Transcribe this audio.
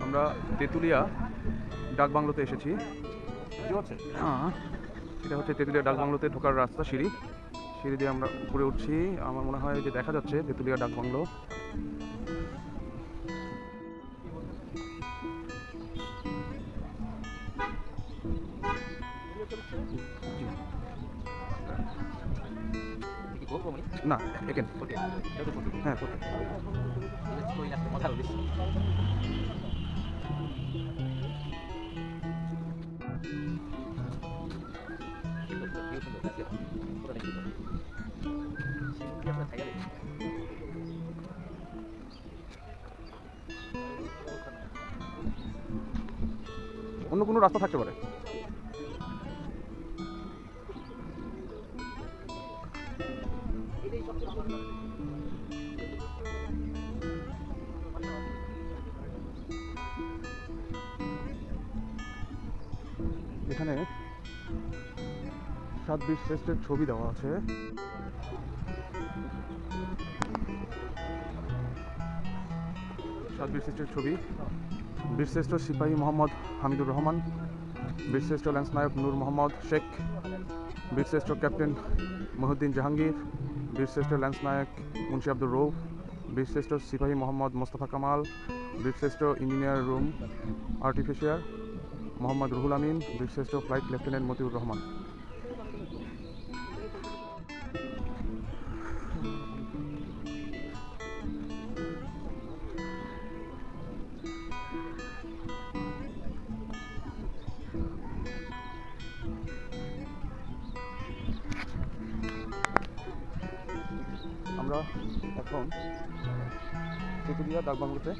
আমরা তেঁতুলিয়া ডাকবাংলোতে এসেছি। হ্যাঁ, এটা হচ্ছে তেঁতুলিয়া ডাকবাংলোতে ঢোকার রাস্তা, সিঁড়ি দিয়ে আমরা উপরে উঠছি। আমার মনে হয় যে দেখা যাচ্ছে তেঁতুলিয়া ডাকবাংলো। না এখানে হ্যাঁ অন্য কোনো রাস্তা থাকতে পারে। এখানে সাত বীর শ্রেষ্ঠের ছবি দেওয়া আছে। সাত বীরশ্রেষ্ঠের ছবি: বীরশ্রেষ্ঠ সিপাহী মোহাম্মদ হামিদুর রহমান, বীরশ্রেষ্ঠ ল্যান্স নায়ক নূর মোহাম্মদ শেখ, বীরশ্রেষ্ঠ ক্যাপ্টেন মহিউদ্দিন জাহাঙ্গীর, বীরশ্রেষ্ঠ ল্যান্স নায়ক মুন্সি আব্দুর রৌফ, বীরশ্রেষ্ঠ সিপাহী মোহাম্মদ মোস্তফা কামাল, বীরশ্রেষ্ঠ ইঞ্জিনিয়ার রুম আর্টিফিশিয়ার মোহাম্মদ রুহুল আমিন, বীরশ্রেষ্ঠ ফ্লাইট লেফটেন্যান্ট মতিউর রহমান। আমরা এখন তেঁতুলিয়া ডাকবাংলোতে